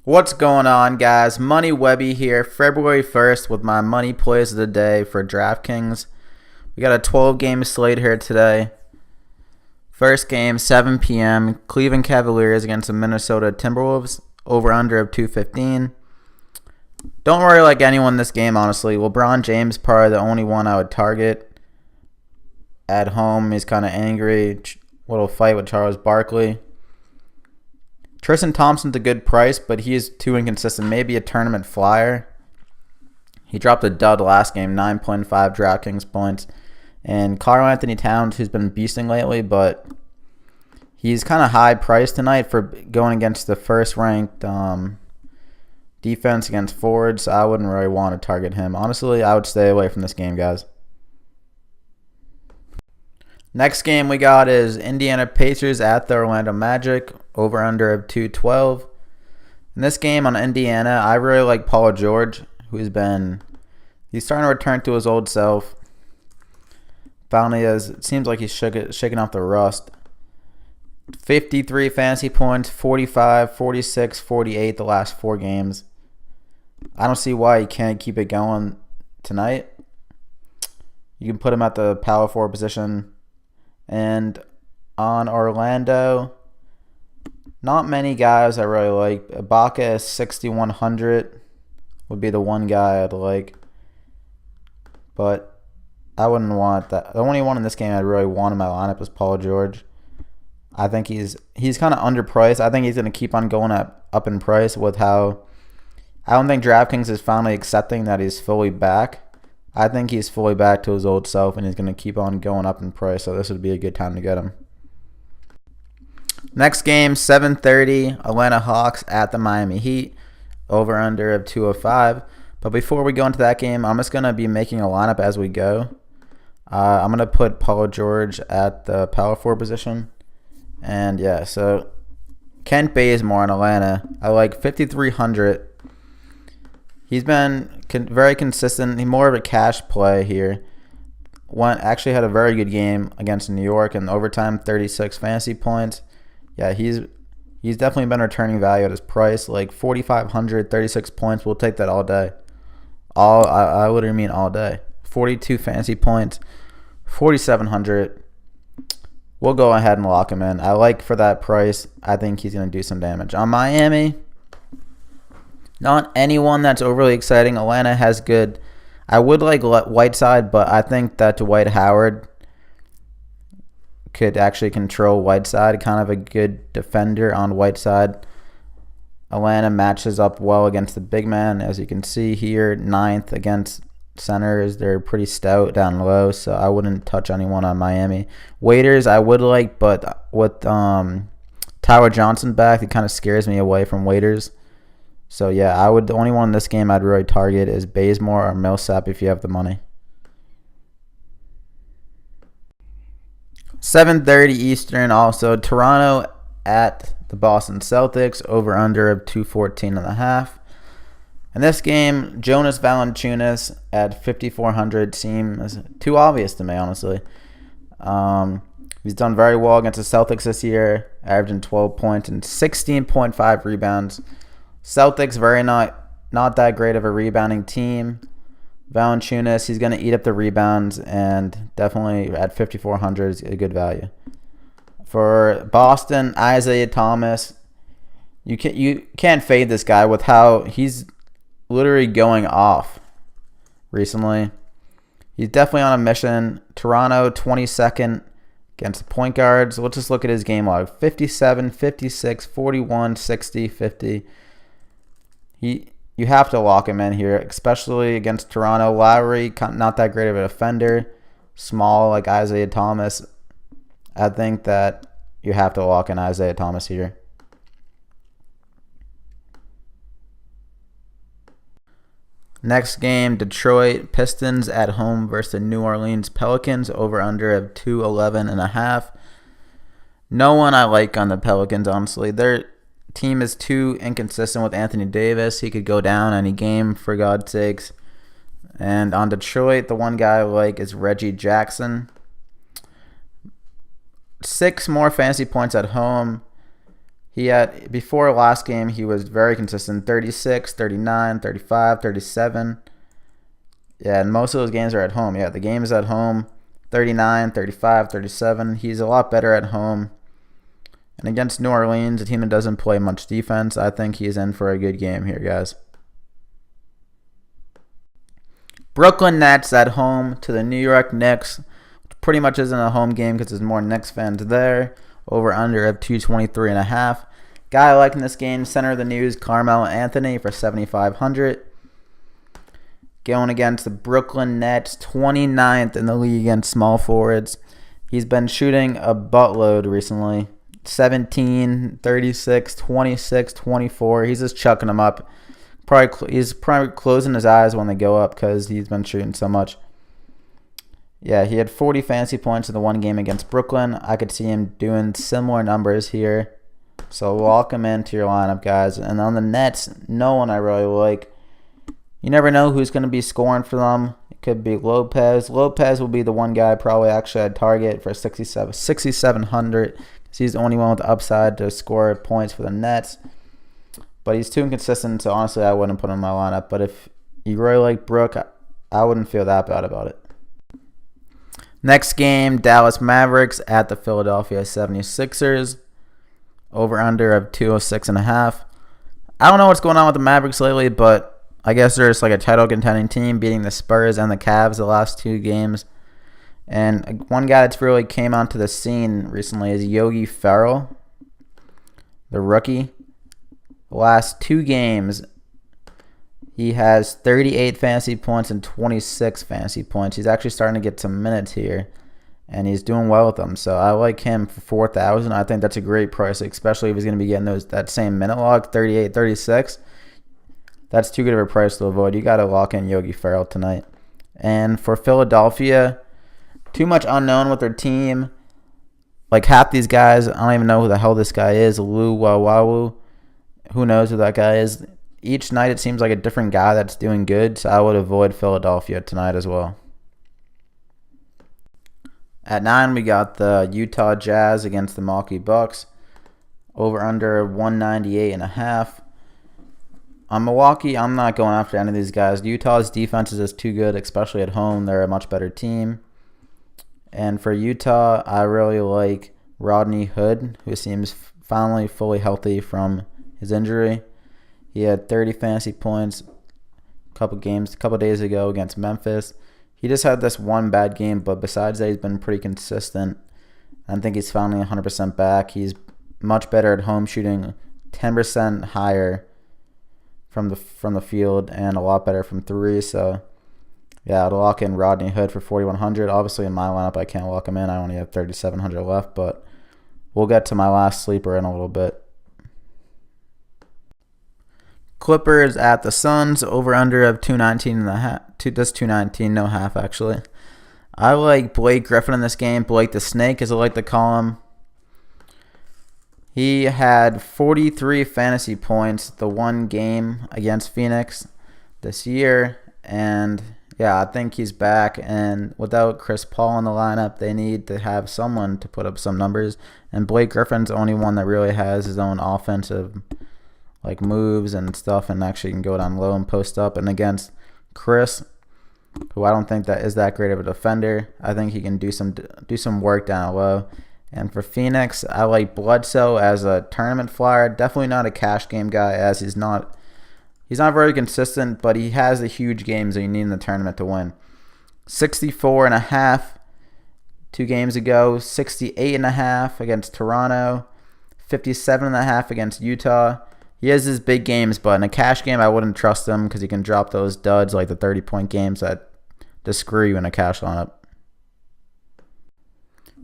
What's going on, guys? Money Webby here, February 1st with my money plays of the day for DraftKings. We got a 12-game slate here today. First game, 7 p.m. Cleveland Cavaliers against the Minnesota Timberwolves. Over-under of 215. Don't really like anyone in this game, honestly. LeBron James probably the only one I would target. At home, he's kind of angry. Little fight with Charles Barkley. Tristan Thompson's a good price, but he is too inconsistent. Maybe a tournament flyer. He dropped a dud last game, 9.5 DraftKings points. And Karl-Anthony Towns, who's been beasting lately, but he's kind of high priced tonight for going against the first-ranked defense against forwards. So I wouldn't really want to target him. Honestly, I would stay away from this game, guys. Next game we got is Indiana Pacers at the Orlando Magic. Over-under of 212. In this game on Indiana, I really like Paul George, he's starting to return to his old self. Finally, it seems like he's shaking off the rust. 53 fantasy points, 45, 46, 48 the last 4 games. I don't see why he can't keep it going tonight. You can put him at the power forward position. And on Orlando, not many guys I really like. Ibaka is 6,100 would be the one guy I'd like. But I wouldn't want that. The only one in this game I'd really want in my lineup is Paul George. I think he's kind of underpriced. I think he's going to keep on going up in price with how I don't think DraftKings is finally accepting that he's fully back. I think he's fully back to his old self, and he's going to keep on going up in price, so this would be a good time to get him. Next game, 7:30, Atlanta Hawks at the Miami Heat, over-under of 205. But before we go into that game, I'm just going to be making a lineup as we go. I'm going to put Paul George at the power forward position. And, yeah, so Kent Bazemore in Atlanta, I like 5,300. He's been very consistent. He's more of a cash play here. Actually had a very good game against New York in overtime, 36 fantasy points. Yeah, he's definitely been returning value at his price, like 4,500, 36 points. We'll take that all day. I literally mean all day. 42 fantasy points, 4,700. We'll go ahead and lock him in. I like for that price. I think he's going to do some damage. On Miami, not anyone that's overly exciting. Atlanta has good. I would like Whiteside, but I think that Dwight Howard could actually control Whiteside. Kind of a good defender on Whiteside. Atlanta matches up well against the big man. As you can see here, 9th against centers. They're pretty stout down low, so I wouldn't touch anyone on Miami. Waiters, I would like, but with Tyler Johnson back, it kind of scares me away from Waiters. So, yeah, the only one in this game I'd really target is Bazemore or Millsap if you have the money. 7:30 Eastern also. Toronto at the Boston Celtics, over-under of 214.5. In this game, Jonas Valanciunas at 5,400 seems too obvious to me, honestly. He's done very well against the Celtics this year, averaging 12 points and 16.5 rebounds. Celtics not that great of a rebounding team. Valanciunas, he's going to eat up the rebounds, and definitely at 5,400 is a good value. For Boston, Isaiah Thomas, you can't fade this guy with how he's literally going off recently. He's definitely on a mission. Toronto, 22nd against the point guards. Let's just look at his game log. 57, 56, 41, 60, 50. You have to lock him in here, especially against Toronto. Lowry, not that great of a defender. Small like Isaiah Thomas. I think that you have to lock in Isaiah Thomas here. Next game, Detroit Pistons at home versus the New Orleans Pelicans. Over-under of 211.5. No one I like on the Pelicans, honestly. Their team is too inconsistent with Anthony Davis. He could go down any game, for God's sakes. And on Detroit, the one guy I like is Reggie Jackson. 6 more fantasy points at home. He had, before last game, he was very consistent. 36, 39, 35, 37. Yeah, and most of those games are at home. Yeah, the game is at home. 39, 35, 37. He's a lot better at home. And against New Orleans, a team that doesn't play much defense, I think he's in for a good game here, guys. Brooklyn Nets at home to the New York Knicks. Which pretty much isn't a home game because there's more Knicks fans there. Over under of 223.5. Guy I like in this game, center of the news, Carmelo Anthony for 7,500. Going against the Brooklyn Nets, 29th in the league against small forwards. He's been shooting a buttload recently. 17, 36, 26, 24. He's just chucking them up. He's probably closing his eyes when they go up because he's been shooting so much. Yeah, he had 40 fantasy points in the one game against Brooklyn. I could see him doing similar numbers here. So lock him into your lineup, guys. And on the Nets, no one I really like. You never know who's going to be scoring for them. It could be Lopez. Lopez will be the one guy probably actually I'd target for 6,700. Because he's the only one with the upside to score points for the Nets. But he's too inconsistent, so honestly I wouldn't put him in my lineup. But if you really like Brook, I wouldn't feel that bad about it. Next game, Dallas Mavericks at the Philadelphia 76ers. Over-under of 206.5. I don't know what's going on with the Mavericks lately, but I guess they're just like a title contending team, beating the Spurs and the Cavs the last two games. And one guy that's really came onto the scene recently is Yogi Ferrell, the rookie. The last two games, he has 38 fantasy points and 26 fantasy points. He's actually starting to get some minutes here, and he's doing well with them. So I like him for 4,000. I think that's a great price, especially if he's going to be getting that same minute log, 38, 36. That's too good of a price to avoid. You got to lock in Yogi Ferrell tonight. And for Philadelphia, too much unknown with their team. Like half these guys, I don't even know who the hell this guy is. Lou Wawawu. Who knows who that guy is? Each night it seems like a different guy that's doing good, so I would avoid Philadelphia tonight as well. At 9, we got the Utah Jazz against the Milwaukee Bucks. Over under 198.5. On Milwaukee, I'm not going after any of these guys. Utah's defense is just too good, especially at home. They're a much better team. And for Utah, I really like Rodney Hood, who seems finally fully healthy from his injury. He had 30 fantasy points a couple days ago against Memphis. He just had this one bad game, but besides that, he's been pretty consistent. I think he's finally 100% back. He's much better at home, shooting 10% higher from the field and a lot better from three. So yeah, I'd lock in Rodney Hood for 4,100. Obviously in my lineup I can't lock him in. I only have 3,700 left, but we'll get to my last sleeper in a little bit. Clippers at the Suns, over under of 219.5. Just 219, no half actually. I like Blake Griffin in this game. Blake the Snake, as I like to call him. He had 43 fantasy points the one game against Phoenix this year. And yeah, I think he's back. And without Chris Paul in the lineup, they need to have someone to put up some numbers. And Blake Griffin's the only one that really has his own offensive moves and stuff, and actually can go down low and post up. And against Chris, who I don't think that is that great of a defender, I think he can do some work down low. And for Phoenix, I like Bledsoe as a tournament flyer. Definitely not a cash game guy, as he's not very consistent, but he has the huge games that you need in the tournament to win. 64.5 2 games ago, 68.5 against Toronto, 57.5 against Utah. He has his big games, but in a cash game, I wouldn't trust him because he can drop those duds like the 30-point games that just screw you in a cash lineup.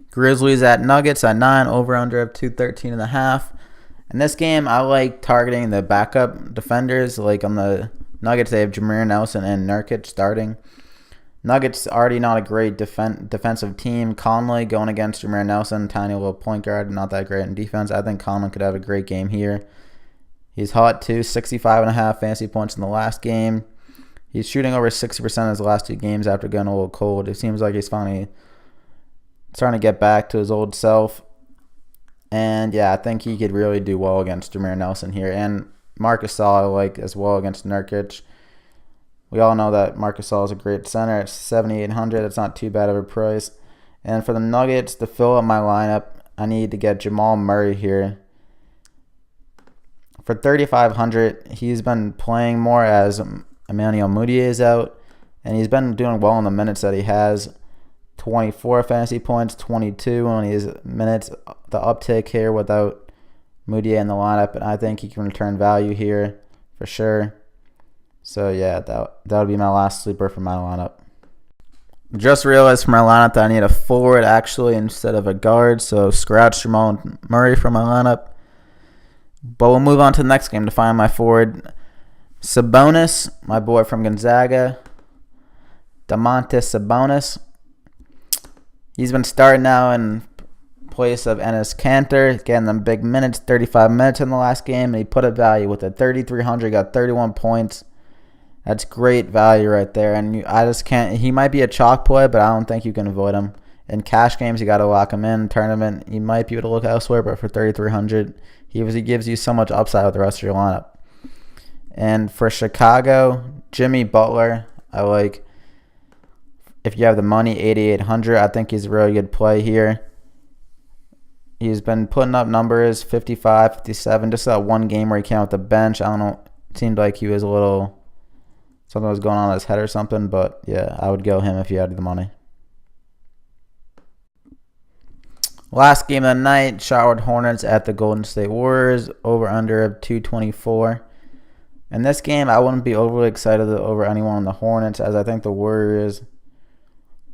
Grizzlies at Nuggets at 9, over-under of 213.5. In this game, I like targeting the backup defenders. Like on the Nuggets, they have Jameer Nelson and Nurkic starting. Nuggets already not a great defensive team. Conley going against Jameer Nelson, tiny little point guard, not that great in defense. I think Conley could have a great game here. He's hot too, 65.5 fantasy points in the last game. He's shooting over 60% in his last 2 games after going a little cold. It seems like he's finally starting to get back to his old self. And yeah, I think he could really do well against Jameer Nelson here. And Marcus Gasol I like as well against Nurkic. We all know that Marcus Gasol is a great center at 7,800. It's not too bad of a price. And for the Nuggets, to fill up my lineup, I need to get Jamal Murray here. For 3,500, he's been playing more as Emmanuel Mudiay is out. And he's been doing well in the minutes that he has. 24 fantasy points, 22 on his minutes. The uptick here without Mudiay in the lineup. And I think he can return value here for sure. So yeah, that would be my last sleeper for my lineup. Just realized for my lineup that I need a forward actually instead of a guard. So scratch Jamal Murray for my lineup. But we'll move on to the next game to find my forward. Sabonis, my boy from Gonzaga. Domantas Sabonis. He's been starting now in place of Enes Kanter, getting them big minutes, 35 minutes in the last game, and he put a value with a 3,300, got 31 points. That's great value right there, and I just can't. He might be a chalk play, but I don't think you can avoid him. In cash games, you got to lock him in. Tournament, you might be able to look elsewhere, but for 3,300, he gives you so much upside with the rest of your lineup. And for Chicago, Jimmy Butler, I like. If you have the money, 8,800, I think he's a really good play here. He's been putting up numbers, 55, 57, just that one game where he came out the bench. I don't know, it seemed like he was a little, something was going on in his head or something, but yeah, I would go him if you had the money. Last game of the night, Charlotte Hornets at the Golden State Warriors, over-under of 224. In this game, I wouldn't be overly excited over anyone on the Hornets, as I think the Warriors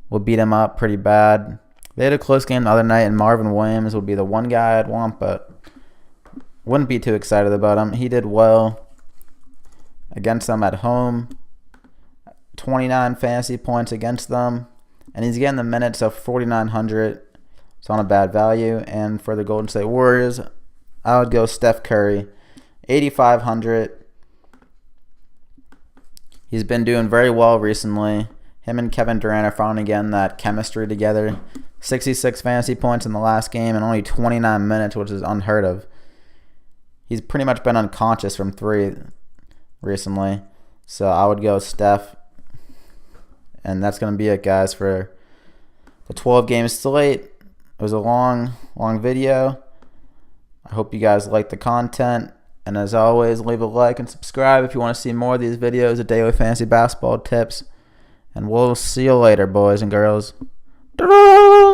will beat him up pretty bad. They had a close game the other night, and Marvin Williams would be the one guy I'd want, but wouldn't be too excited about him. He did well against them at home. 29 fantasy points against them, and he's getting the minutes of 4,900. It's on a bad value. And for the Golden State Warriors, I would go Steph Curry, 8,500. He's been doing very well recently. Him and Kevin Durant are finding again that chemistry together. 66 fantasy points in the last game and only 29 minutes, which is unheard of. He's pretty much been unconscious from 3 recently. So I would go Steph. And that's going to be it, guys, for the 12-game slate. It was a long video. I hope you guys liked the content. And as always, leave a like and subscribe if you want to see more of these videos of daily fantasy basketball tips. And we'll see you later, boys and girls. Ta-da!